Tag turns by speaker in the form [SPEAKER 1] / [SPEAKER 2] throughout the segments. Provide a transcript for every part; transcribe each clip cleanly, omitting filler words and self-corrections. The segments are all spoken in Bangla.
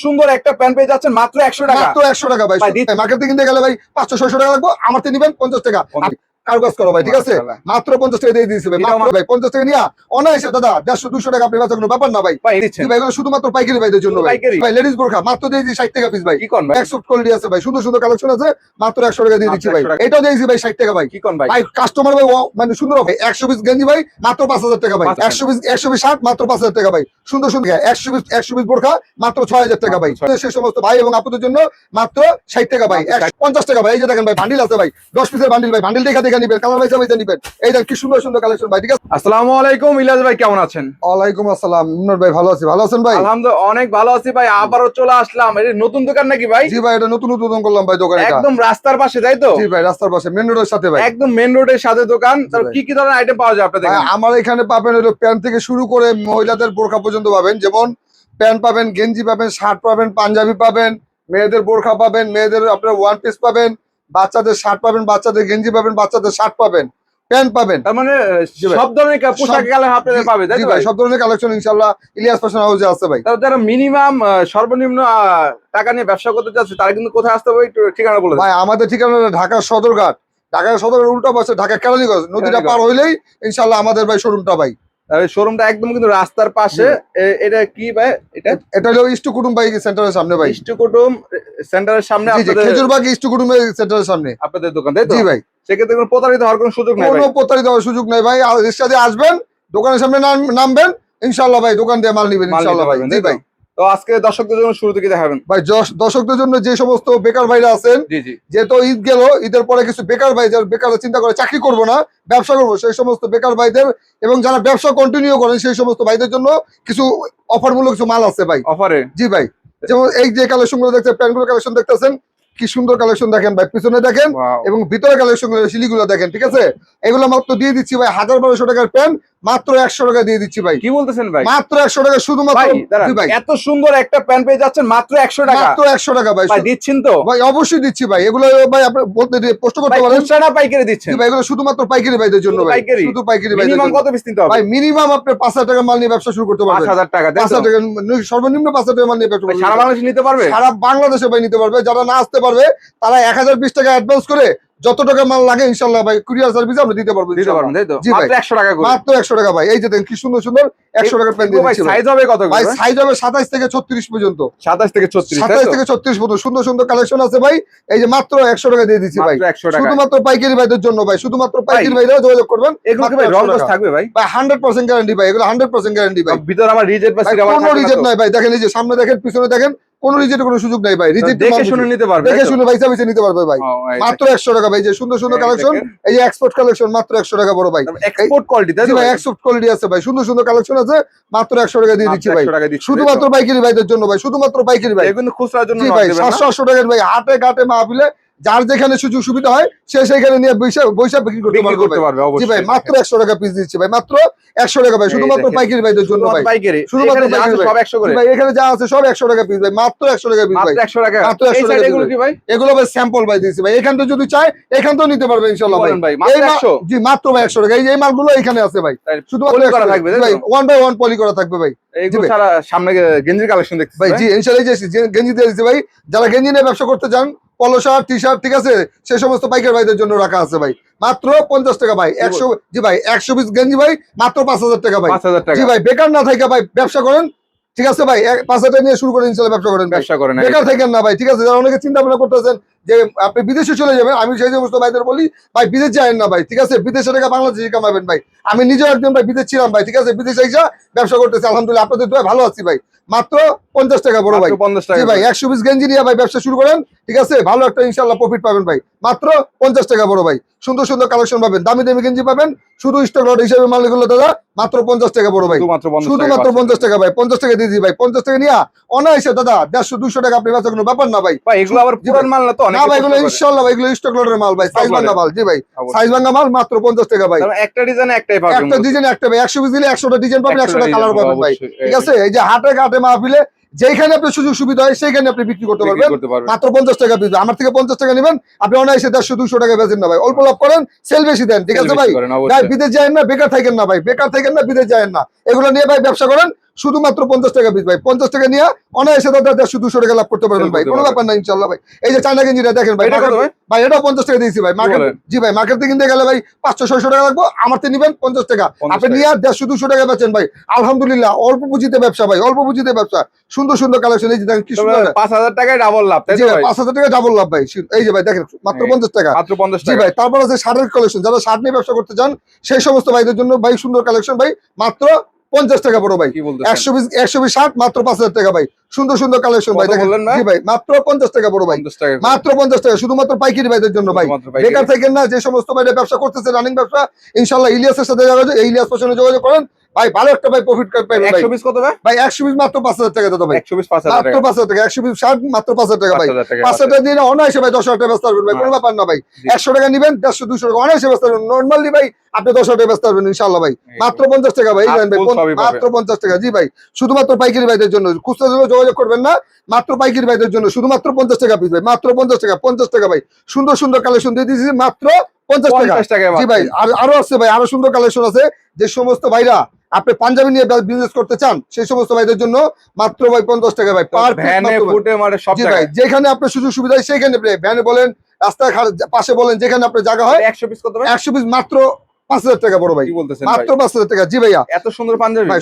[SPEAKER 1] সুন্দর একটা প্যান্ট পেয়ে যাচ্ছেন মাত্র 100 টাকা।
[SPEAKER 2] মাত্র 100 টাকা ভাই। মার্কেট থেকে কিনতে গেলে ভাই 500-600 টাকা লাগবে, আমার থেকে নিবেন 50 টাকা। কারবাস করো ভাই, ঠিক আছে? মাত্র 50 টাকা দিয়ে দিয়েছি ভাই। মাত্র ভাই 50 টাকা নিয়া অনায়াসে দাদা 150-200 টাকা আপনি বেচা কোনো ব্যাপার না ভাই। ভাই এগুলো শুধুমাত্র পাইকারি ভাইদের জন্য ভাই। ভাই লেডিস বোরখা মাত্র দিয়ে দিয়েছি 60 টাকা পিস ভাই।
[SPEAKER 1] কি কোন ভাই?
[SPEAKER 2] এক সফট কোয়ালিটি আছে ভাই, সুন্দর সুন্দর কালেকশন আছে, মাত্র 100 টাকা দিয়ে দিচ্ছি ভাই। এটাও দিয়েছি ভাই 60 টাকা ভাই।
[SPEAKER 1] কি কোন ভাই?
[SPEAKER 2] ভাই কাস্টমার ভাই মানে সুন্দর ভাই 100 পিস গেঞ্জি ভাই মাত্র 5000 টাকা ভাই। 100 পিস শার্ট মাত্র 5000 টাকা ভাই। সুন্দর সুন্দর 100 পিস বোরখা মাত্র 6000 টাকা ভাই। সেই সমস্ত ভাই এবং আপুদের জন্য মাত্র 60 টাকা ভাই। 50 টাকা ভাই। এই যে দেখেন ভাই বান্ডিল আছে ভাই, 10 পিসের বান্ডিল ভাই। বান্ডিল দেখা নিবেন, কালার ভাই নিবেন। এই দেখেন কি সুন্দর সুন্দর কালেকশন ভাই, ঠিক আছে?
[SPEAKER 1] আসসালামু আলাইকুম ইলিয়াস ভাই, কেমন আছেন?
[SPEAKER 2] ওয়ালাইকুম আসসালাম মুন্নার ভাই, ভালো আছি। ভালো আছেন ভাই?
[SPEAKER 1] আলহামদুলিল্লাহ অনেক ভালো আছি ভাই। আবারও চলে আসলাম। এটা নতুন দোকান নাকি ভাই?
[SPEAKER 2] জি ভাই, এটা নতুন উদ্বোধন করলাম ভাই দোকান। এটা
[SPEAKER 1] একদম রাস্তার পাশে, তাই তো?
[SPEAKER 2] জি ভাই, রাস্তার পাশে মেইন রোডের সাথে ভাই।
[SPEAKER 1] একদম মেইন রোডের সাথে দোকান। তাহলে কি কি ধরনের আইটেম পাওয়া যায় আপনাদের এখানে?
[SPEAKER 2] আমার এখানে পাবেন হলো প্যান্ট থেকে শুরু করে মহিলাদের বোরখা পর্যন্ত পাবেন। যেমন প্যান্ট পাবেন, গেঞ্জি পাবেন, শার্ট পাবেন, পাঞ্জাবি পাবেন, মেয়েদের বোরখা পাবেন, মেয়েদের আপনার ওয়ান পিস পাবেন, বাচ্চাদের শার্ট পাবেন, বাচ্চাদের গেঞ্জি পাবেন, বাচ্চাদের শার্ট পাবেন, প্যান্ট পাবেন।
[SPEAKER 1] তার মানে সব ধরনের পোশাক কালেকশন আপনাদের পাবে, তাই তো ভাই?
[SPEAKER 2] সব ধরনের কালেকশন ইনশাআল্লাহ ইলিয়াস ফ্যাশন হাউসে আছে ভাই।
[SPEAKER 1] তাহলে যারা মিনিমাম সর্বনিম্ন টাকা নিয়ে ব্যবসা করতে চাচ্ছে তারা কিন্তু কোথায় আসতে হবে একটু ঠিকানা বলে দেন
[SPEAKER 2] ভাই। আমাদের ঠিকানা ঢাকা সদরঘাট। ঢাকা সদরঘাট উল্টা পাশে ঢাকা কেরানীগঞ্জ নদীটা পার হইলেই ইনশাআল্লাহ আমাদের ভাই শোরুমটা ভাই।
[SPEAKER 1] শোরুমটা একদম কিন্তু রাস্তার পাশে। এটা কি ভাই?
[SPEAKER 2] এটা হলো ইস্টু কুটুম ভাই সেন্টারের সামনে ভাই।
[SPEAKER 1] ইস্টু কুটুম সেন্টারের সামনে
[SPEAKER 2] খেজুরবাগ ইস্টু কুটুম সেন্টারের সামনে
[SPEAKER 1] আপনাদের দোকান, তাই তো?
[SPEAKER 2] জি ভাই।
[SPEAKER 1] সেক্ষেত্রে কোনো প্রতারিত হওয়ার কোনো সুযোগ নেই?
[SPEAKER 2] কোনো প্রতারিত হওয়ার সুযোগ নাই ভাই। রিক্সা দিয়ে আসবেন, দোকানের সামনে নামবেন, ইনশাআল্লাহ ভাই দোকান দিয়ে মাল নিবেন ইনশাআল্লাহ ভাই। জি ভাই।
[SPEAKER 1] তো আজকে দর্শকদের জন্য শুরু থেকে দেখাবেন
[SPEAKER 2] ভাই। দর্শকদের জন্য যে সমস্ত বেকার ভাইরা আছেন, যেহেতু ঈদ গেল, ঈদের পরে কিছু বেকার ভাই যারা বেকার চিন্তা করে চাকরি করবো না ব্যবসা করবো, সেই সমস্ত বেকার ভাইদের এবং যারা ব্যবসা কন্টিনিউ করেন সেই সমস্ত ভাইদের জন্য কিছু অফারমূলক কিছু মাল আছে ভাই
[SPEAKER 1] অফারে।
[SPEAKER 2] জি ভাই। যেমন এই যে কালেকশন গুলো দেখছেন, প্যান্টগুলো কালেকশন দেখতেছেন, কি সুন্দর কালেকশন দেখেন ভাই। পিছনে দেখেন এবং ভিতরে কালেকশন গুলো শিলিগুলো দেখেন, ঠিক আছে? এগুলো মাত্র দিয়ে দিচ্ছি ভাই 1200 টাকার প্যান্ট মাত্র 100 টাকা দিয়ে দিচ্ছি ভাই।
[SPEAKER 1] কি বলতেছেন ভাই?
[SPEAKER 2] মাত্র 100 টাকা শুধুমাত্র ভাই।
[SPEAKER 1] এত সুন্দর একটা প্যান্ট পেয়ে যাচ্ছেন মাত্র 100 টাকা।
[SPEAKER 2] মাত্র 100 টাকা ভাই।
[SPEAKER 1] দিচ্ছেন তো
[SPEAKER 2] ভাই? অবশ্যই দিচ্ছি ভাই। এগুলো ভাই আপনি বলতে পোস্ট করতে পারেন।
[SPEAKER 1] খুচরা পাইকারি দিচ্ছেন
[SPEAKER 2] ভাই? এগুলো শুধুমাত্র পাইকারি ভাইদের জন্য ভাই। শুধু পাইকারি ভাই।
[SPEAKER 1] মিনিমাম কত পিস নিতে হবে
[SPEAKER 2] ভাই? মিনিমাম আপনি 5000 টাকা মাল নিয়ে ব্যবসা শুরু করতে পারবেন।
[SPEAKER 1] 5000 টাকা।
[SPEAKER 2] 5000 টাকা সর্বনিম্ন 5000 টাকা মাল নিয়ে ব্যবসা করতে
[SPEAKER 1] সারা বাংলাদেশে নিতে পারবে?
[SPEAKER 2] সারা বাংলাদেশে ভাই নিতে পারবে। যারা না আসতে পারবে তারা 1020 টাকা অ্যাডভান্স করে যত টাকা মাল লাগে ইনশাআল্লাহ ভাই কুরিয়ার সার্ভিসে আমরা দিতে পারবো।
[SPEAKER 1] তাই তো? মাত্র 100 টাকা করে।
[SPEAKER 2] মাত্র 100 টাকা ভাই। এই যে দেখেন কি সুন্দর সুন্দর 100 টাকার প্যান্ট দিচ্ছি ভাই।
[SPEAKER 1] সাইজ হবে কত
[SPEAKER 2] ভাই? সাইজ হবে 27 থেকে 36 পর্যন্ত।
[SPEAKER 1] 27 থেকে 36
[SPEAKER 2] পর্যন্ত সুন্দর সুন্দর কালেকশন আছে ভাই। এই যে মাত্র 100 টাকা দিয়ে দিচ্ছি ভাই। শুধুমাত্র পাইকারি ভাইদের জন্য ভাই। শুধুমাত্র পাইকারি ভাইরা যোগাযোগ করবেন।
[SPEAKER 1] এগুলো কি ভাই রংকস থাকবে ভাই?
[SPEAKER 2] ভাই 100% গ্যারান্টি ভাই। এগুলো 100% গ্যারান্টি ভাই।
[SPEAKER 1] ভিতর আমার রিজেক্ট বা সিরাম
[SPEAKER 2] কোনো রিজেক্ট নাই ভাই। দেখেন এই যে সামনে দেখেন, পিছনে দেখেন, কোনো রিজেক্টের কোনো সুযোগ নাই ভাই। রিজেক্ট
[SPEAKER 1] দেখে শুনে নিতে পারবে।
[SPEAKER 2] দেখে শুনে ভাই সার্ভিসে নিতে পারবে ভাই। মাত্র 100 টাকা ভাই। যে সুন্দর সুন্দর কালেকশন, এই যে এক্সপোর্ট কালেকশন মাত্র 100 টাকা বড় ভাই।
[SPEAKER 1] এক্সপোর্ট কোয়ালিটি, তাই তো?
[SPEAKER 2] ভাই এক্সপোর্ট কোয়ালিটি আছে ভাই। সুন্দর সুন্দর কালেকশন আছে, মাত্র 100 টাকা দিয়ে দিচ্ছি ভাই। শুধুমাত্র পাইকারি ভাইদের জন্য ভাই। শুধুমাত্র পাইকারি ভাই।
[SPEAKER 1] এগুলো খুচরার জন্য
[SPEAKER 2] ভাই 700-800 টাকার ভাই। হাটে ঘাটে মাহফিলে যার যেখানে সুযোগ সুবিধা হয় সে সেখানে নিয়ে বৈশা বিক্রি করতে পারবে। জি ভাই। মাত্র 100 টাকা পিস দিচ্ছি ভাই। মাত্র 100 টাকা ভাই। শুধুমাত্র পাইকারি ভাইদের জন্য ভাই। শুধুমাত্র পাইকারি সব 100 করে ভাই। এখানে যা আছে সব 100 টাকা পিস ভাই। মাত্র 100 টাকা পিস ভাই। মাত্র 100 টাকা। মাত্র 100 টাকা। এগুলো কি ভাই? এগুলো ভাই স্যাম্পল ভাই দিয়েছি ভাই। এখান থেকে যদি চাই এখান থেকেও নিতে পারবে ইনশাআল্লাহ ভাই।
[SPEAKER 1] মাত্র 100?
[SPEAKER 2] জি মাত্র ভাই 100 টাকা। এই মালগুলো এখানে আছে ভাই। শুধুমাত্র
[SPEAKER 1] পলি করা থাকবে
[SPEAKER 2] ভাই। 1 বাই 1 পলি করা থাকবে ভাই।
[SPEAKER 1] এইগুলো সারা সামনে গেঞ্জির কালেকশন দেখতেছি
[SPEAKER 2] ভাই। জি ইনশাআল্লাহ এই যে গেঞ্জি দিয়ে দিয়েছি ভাই। যারা গেঞ্জি নিয়ে ব্যবসা করতে চান, পলো শার্ট, টি শার্ট, ঠিক আছে, সেই সমস্ত পাইকার ভাইদের জন্য রাখা আছে ভাই। মাত্র 50 টাকা ভাই। 100 জি ভাই 100 পিস গেঞ্জি ভাই মাত্র 5000 টাকা ভাই।
[SPEAKER 1] 5000 টাকা।
[SPEAKER 2] জি ভাই। বেকার না থাকা ভাই ব্যবসা করেন, ঠিক আছে ভাই। 5000 টাকা নিয়ে শুরু করে ইনশাআল্লাহ ব্যবসা করেন। বেকার থাকেন না ভাই, ঠিক আছে? যারা অনেকে চিন্তা ভাবনা করতেছেন যে আপনি বিদেশে চলে যাবেন, আমি সেই সমস্ত ভাইদের বলি ভাই বিদেশ যায়েন না ভাই, ঠিক আছে? বিদেশে টাকা বাংলাদেশে কামাবেন ভাই। আমি নিজেও একজন ভাই বিদেশ ছিলাম ভাই, ঠিক আছে? বিদেশে এসে ব্যবসা করতেছি আলহামদুলিল্লাহ। আপনাদের দোয়ায় ভালো আছি ভাই। মাত্র 50 টাকা বড় ভাই।
[SPEAKER 1] 50 টাকা
[SPEAKER 2] জি ভাই। 100 পিস গেঞ্জি নিয়ে ভাই ব্যবসা শুরু করেন, ঠিক আছে? ভালো একটা ইনশাআল্লাহ প্রফিট পাবেন ভাই। মাত্র 50 টাকা বড় ভাই। সুন্দর সুন্দর কালেকশন পাবেন, দামি দামি গেঞ্জি পাবেন। শুধু স্টক লট হিসেবে মালগুলো দাদা মাত্র 50 টাকা বড় ভাই। শুধুমাত্র 50 টাকা ভাই। 50 টাকা দিয়ে দিই ভাই। 50 টাকা নিয়ে অনায়াসে দাদা 150-200 টাকা আপনি বেচা কোনো ব্যাপার না ভাই।
[SPEAKER 1] এগুলো আবার পুরান মাল না তো?
[SPEAKER 2] না ভাই, এগুলো ইনশাআল্লাহ ভাই এগুলো স্টক লটের মাল ভাই। সাইজ ভাঙা মাল। জি ভাই। সাইজ ভাঙা মাল মাত্র 50 টাকা ভাই।
[SPEAKER 1] একটা ডিজাইন একটাই পাবেন।
[SPEAKER 2] একটা ডিজাইন একটা ভাই। 100 পিস দিলে 100টা ডিজাইন পাবেন, 100টা কালার পাবেন ভাই, ঠিক আছে? এই যে হাটে ঘাটে মাহফিলে যেখানে আপনি সুযোগ সুবিধা হয় সেইখানে আপনি বিক্রি করতে পারবেন। মাত্র 50 টাকা পিস। আমার থেকে 50 টাকা নেবেন, আপনি অনায়াসে 150-200 টাকা বেচেন না ভাই। অল্প লাভ করেন, সেল বেশি দেন, ঠিক আছে ভাই? বিদেশ যায়েন না, বেকার থাকেন না ভাই। বেকার থাকেন না, বিদেশ যায়েন না। এগুলো নিয়ে ভাই ব্যবসা করেন, শুধুমাত্র 50 টাকা পিস ভাই। 50 টাকা নিয়ে অনায়াসে দাদা 150-200 টাকা লাভ করতে পারবেন ভাই, কোনো ব্যাপার না ইনশাআল্লাহ ভাই। এই যে চায়না গেঞ্জিটা দেখেন ভাই, ভাই এটাও 50 টাকা দিয়েছি ভাই মার্কেট। জি ভাই, মার্কেট থেকে কিনতে গেলে ভাই 500-600 টাকা লাগবে, আমার থেকে নিবেন 50 টাকা, আপনি নিয়ে 150-200 টাকা বেচেন ভাই। আলহামদুলিল্লাহ, অল্প পুঁজিতে ব্যবসা ভাই, অল্প পুঁজিতে ব্যবসা। সুন্দর সুন্দর কালেকশন, এই যে দেখেন কি সুন্দর,
[SPEAKER 1] 5000 টাকায় ডাবল লাভ, তাই তো ভাই?
[SPEAKER 2] 5000 টাকা ডাবল লাভ ভাই। এই যে ভাই দেখেন মাত্র 50 টাকা,
[SPEAKER 1] মাত্র 50
[SPEAKER 2] জি
[SPEAKER 1] টাকা।
[SPEAKER 2] ভাই। তারপর আছে শার্টের কালেকশন, যারা শার্ট নিয়ে ব্যবসা করতে চান সেই সমস্ত ভাইদের জন্য ভাই সুন্দর কালেকশন ভাই, মাত্র 50 টাকা বড় ভাই। 120 শার্ট মাত্র 5000 টাকা ভাই। সুন্দর সুন্দর কালেকশন ভাই দেখেন, জি ভাই মাত্র 50 টাকা বড় ভাই, মাত্র 50 টাকা, শুধুমাত্র পাইকারি ভাইদের জন্য ভাই। বেকার থাকেন না, যে সমস্ত ভাইরা ব্যবসা করতেছে রানিং ব্যবসা, ইনশাআল্লাহ ইলিয়াসের সাথে যোগাযোগ, ইলিয়াস ফ্যাশনে যোগাযোগ করেন ভাই, ভালো একটা ভাই প্রফিট পাবেন ভাই।
[SPEAKER 1] 120 কত ভাই?
[SPEAKER 2] ভাই 120 মাত্র 5000 টাকা দাদা ভাই,
[SPEAKER 1] 120 5000
[SPEAKER 2] মাত্র
[SPEAKER 1] টাকা,
[SPEAKER 2] 5000 টাকা। 120 শার্ট মাত্র 5000 টাকা ভাই। 5000 টাকা দিয়ে অনায়াসে ভাই 10,000 টাকা বেচতে পারবেন ভাই, কোনো ব্যাপার না ভাই। 100 টাকা নিবেন 150-200 টাকা অনায়াসে বেচতে পারবেন নরমালি ভাই, আপনি 10,000 টাকা বেচতে পারবেন ইনশাআল্লাহ ভাই। মাত্র 50 টাকা ভাই, জানেন ভাই, মাত্র 50 টাকা। জি ভাই, শুধুমাত্র পাইকারি ভাইদের জন্য, খুচরা জন্য যোগাযোগ করবেন না, মাত্র পাইকারি ভাইদের জন্য শুধুমাত্র 50 টাকা পিস ভাই, মাত্র 50 টাকা। 50 টাকা ভাই, সুন্দর সুন্দর কালেকশন দিয়ে দিয়েছি মাত্র 50 টাকা। জি ভাই, আরো আছে ভাই, আরো সুন্দর কালেকশন আছে। যে সমস্ত ভাইরা আপনি পাঞ্জাবি নিয়ে বিজনেস করতে চান সেই সমস্ত ভাইদের জন্য মাত্র ভাই 50 টাকা ভাই, পার
[SPEAKER 1] ভ্যানে ফুটে মানে সব জায়গায়।
[SPEAKER 2] যেখানে আপনার সুযোগ সুবিধা হয় সেখানে ভ্যানে বলেন, রাস্তার পাশে বলেন, যেখানে আপনার জায়গা হয়।
[SPEAKER 1] 100 পিস কত ভাই?
[SPEAKER 2] 100 পিস মাত্র 5000 টাকা বড় ভাই,
[SPEAKER 1] কি বলতেছেন
[SPEAKER 2] মাত্র 5000 টাকা। জি ভাইয়া,
[SPEAKER 1] এত সুন্দর পাঞ্জাবি
[SPEAKER 2] ভাই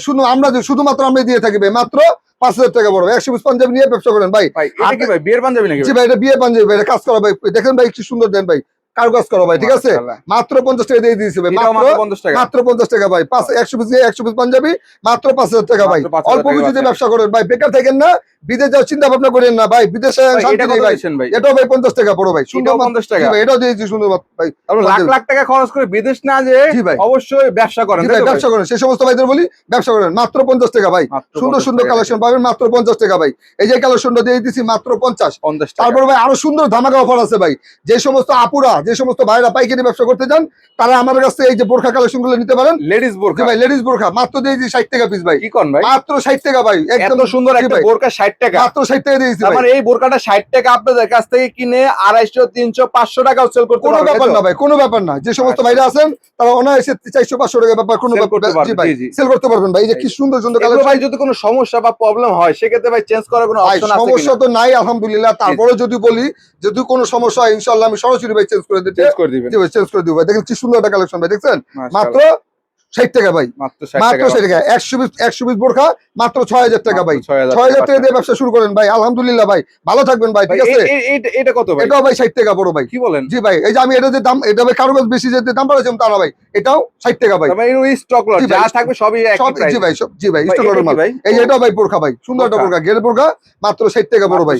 [SPEAKER 2] শুধুমাত্র আমরা দিয়ে থাকি ভাই, মাত্র 5000 টাকা বড় ভাই। 100 পিস পাঞ্জাবি নিয়ে ব্যবসা করেন ভাই।
[SPEAKER 1] এটা কি ভাই বিয়ের পাঞ্জাবি নাকি?
[SPEAKER 2] জি ভাই, এটা বিয়ে পাঞ্জাবি ভাই, এটা কাজ করা ভাই, দেখেন ভাই কি সুন্দর দেন ভাই, কারুকাজ করা ভাই, ঠিক আছে। মাত্র 50 টাকা দিয়ে দিয়েছি ভাই, মাত্র 50 টাকা ভাই। 100 পিস পাঞ্জাবি মাত্র 5000 টাকা ভাই। অল্প পুঁজিতে ব্যবসা করেন ভাই, বেকার থাকেন না, বিদেশ যাওয়ার চিন্তা ভাবনা করেন না ভাই, বিদেশে শান্তি নেই ভাই। এটাও ভাই 50 টাকা বড় ভাই, সুন্দর 50 টাকা ভাই, এটাও দিয়েছি সুন্দর ভাই।
[SPEAKER 1] লাখ লাখ টাকা খরচ করে বিদেশ না যে অবশ্যই ব্যবসা করেন,
[SPEAKER 2] ব্যবসা করেন, সেই সমস্ত ভাইদের বলি ব্যবসা করেন, মাত্র 50 টাকা ভাই। সুন্দর সুন্দর কালেকশন পাবেন মাত্র 50 টাকা ভাই। এই যে কালেকশনটা দিয়ে দিচ্ছি মাত্র 50 টাকা। তারপর ভাই আরো সুন্দর ধামাকা অফার আছে ভাই, যে সমস্ত আপুরা, যে সমস্ত ভাইরা পাইকারি ব্যবসা করতে চান তারা আমার কাছে এই যে বোরখা কালেকশন গুলো নিতে পারেন।
[SPEAKER 1] লেডিস বোরখা
[SPEAKER 2] ভাই, লেডিস বোরখা মাত্র দিয়েছি 60 টাকা পিস ভাই।
[SPEAKER 1] কি কোন ভাই?
[SPEAKER 2] মাত্র 60 টাকা ভাই, একদম
[SPEAKER 1] সুন্দর একটা বোরখা 60 টাকা,
[SPEAKER 2] মাত্র 60 টাকা দিয়েছি ভাই।
[SPEAKER 1] মানে এই বোরখাটা 60 টাকা আপনাদের কাছ থেকে কিনে 250 300 500 টাকাও সেল করতে পারবেন।
[SPEAKER 2] কোনো ব্যাপার না ভাই, কোনো ব্যাপার না। যে সমস্ত ভাইরা আছেন তারা অনায়াসে 400-500 টাকা ব্যাপার, কোনো ব্যাপার জি ভাই, সেল করতে পারবেন ভাই। এই যে কি সুন্দর সুন্দর কালেকশন
[SPEAKER 1] ভাই, যদি কোনো সমস্যা বা প্রবলেম হয় সেক্ষেত্রে ভাই চেঞ্জ করার কোনো অপশন আছে?
[SPEAKER 2] সমস্যা তো নাই আলহামদুলিল্লাহ। তারপরে যদি বলি যদি কোনো সমস্যা হয় ইনশাআল্লাহ আমি সরাসরি ভাই চেঞ্জ করে দিতে,
[SPEAKER 1] চেঞ্জ করে দিবেন।
[SPEAKER 2] জি ভাই, চেঞ্জ করে দিব ভাই। দেখেন কি সুন্দর একটা কালেকশন ভাই, দেখছেন মাত্র 60 টাকা ভাই, মাত্র 60 টাকা। 100 পিস বোরখা মাত্র 6000 টাকা ভাই। 6000 টাকা দিয়ে ব্যবসা শুরু করেন ভাই, আলহামদুলিল্লাহ ভাই, ভালো থাকবেন ভাই, ঠিক আছে।
[SPEAKER 1] এটা কত ভাই?
[SPEAKER 2] এটাও ভাই 60 টাকা বড় ভাই।
[SPEAKER 1] কি বলেন?
[SPEAKER 2] জি ভাই, এই যে আমি এটা যে দাম, এটা ভাই কারো কাছে বেশি যে দাম বাড়াইছিলাম তা না ভাই, এটাও 60 টাকা ভাই।
[SPEAKER 1] মানে এই স্টক লট যা থাকবে সবই একই প্রাইস।
[SPEAKER 2] জি ভাই, জি ভাই, স্টক লটের মাল। এই যে এটাও ভাই বোরখা ভাই, সুন্দর একটা বোরখা, গের বোরখা মাত্র 60 টাকা বড় ভাই।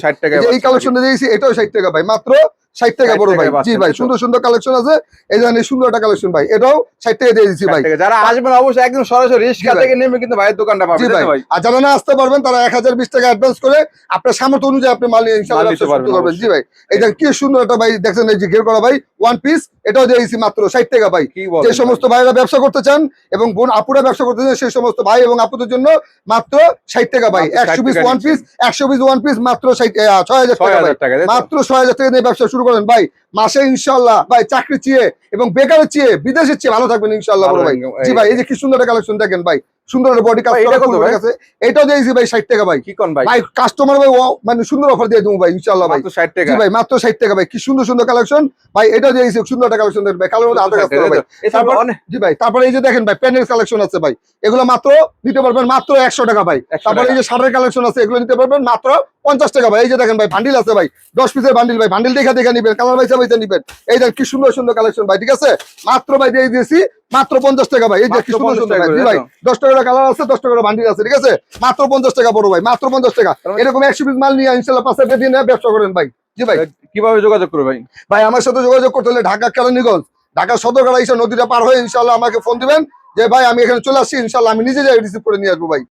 [SPEAKER 2] এই কালেকশন দিয়েছি, এটাও 60 টাকা ভাই, মাত্র 60 টাকা বড় ভাই। জি ভাই, সুন্দর সুন্দর কালেকশন আছে, এই যে সুন্দর একটা কালেকশন ভাই, এটাও 60 টাকা দিয়ে দিচ্ছি ভাই।
[SPEAKER 1] যারা আসবেন অবশ্যই একদম সরাসরি রিক্সা থেকে নেমে কিন্তু ভাইয়ের দোকানটা পাবেন।
[SPEAKER 2] জি ভাই, আর যারা না আসতে পারবেন তারা 1020 টাকা অ্যাডভান্স করে আপনার সামর্থ্য অনুযায়ী আপনি মাল নিয়ে ইনশাআল্লাহ ব্যবসা করতে পারবেন। জি ভাই, এটা কি সুন্দর একটা ভাই, দেখছেন এই যে ঘের করা ভাই ওয়ান পিস, এটাও দিয়েছি মাত্র 60 টাকা ভাই। যে সমস্ত ভাইরা ব্যবসা করতে চান এবং বোন আপুরা ব্যবসা করতে চান সেই সমস্ত ভাই এবং আপুদের জন্য মাত্র 60 টাকা ভাই। 100 piece one piece, 100 piece one piece মাত্র 6000 টাকা ভাই। মাত্র 6000 টাকা দিয়ে ব্যবসা শুরু করেন ভাই, মাসে ইনশাআল্লাহ ভাই চাকরি চেয়ে এবং বেকারের চেয়ে বিদেশের চেয়ে ভালো থাকবেন ইনশাআল্লাহ বড় ভাই। জি ভাই, এই যে কি সুন্দর একটা কালেকশন দেখেন ভাই, সুন্দর একটা বডি কাজ করা আছে, এটাও দিয়েছি ভাই 60 টাকা ভাই।
[SPEAKER 1] কি কোন ভাই?
[SPEAKER 2] ভাই কাস্টমার ভাই মানে সুন্দর অফার দিয়ে দেবো ভাই ইনশাআল্লাহ ভাই,
[SPEAKER 1] 60 টাকা।
[SPEAKER 2] জি ভাই, মাত্র 60 টাকা ভাই। কি সুন্দর সুন্দর কালেকশন ভাই, এটাও দিয়েছি সুন্দর একটা কালেকশন দেখেন ভাই, কালোর মধ্যে আধা কাজ করা ভাই। তারপর জি ভাই, তারপরে এই যে দেখেন ভাই প্যান্টের কালেকশন আছে ভাই, এগুলো মাত্র নিতে পারবেন মাত্র 100 টাকা ভাই। তারপরে এই যে শার্টের কালেকশন আছে, এগুলো নিতে পারবেন মাত্র 50 টাকা ভাই। এই যে দেখেন ভাই বান্ডিল আছে ভাই, 10 পিসের বান্ডিল ভাই, বান্ডিল দেখে দেখে নিবেন, কালার বাইসা বাইসা নিবেন। এই দেখেন কি সুন্দর সুন্দর কালেকশন ভাই, ঠিক আছে। মাত্র ভাই দিয়ে দিয়েছি মাত্র 50 টাকা ভাই। এই যে কি সুন্দর সুন্দর ভাই, জি ভাই, 10 টাকার কালার আছে, 10 টাকার বান্ডিল আছে, ঠিক আছে। মাত্র 50 টাকা বড় ভাই, মাত্র 50 টাকা। এরকম 100 পিস মাল নিয়ে ইনশাআল্লাহ 5 টাকা দিয়ে ব্যবসা করেন ভাই। জি ভাই,
[SPEAKER 1] কিভাবে যোগাযোগ করবে ভাই?
[SPEAKER 2] ভাই আমার সাথে যোগাযোগ করতে হলে ঢাকা কেরানীগঞ্জ, ঢাকা সদরঘাট এসে নদীটা পার হয়ে ইনশাআল্লাহ আমাকে ফোন দিবেন যে ভাই আমি এখানে চলে আসছি, ইনশাআল্লাহ আমি নিজে যাই রিসিভ করে নিয়ে আসবো ভাই।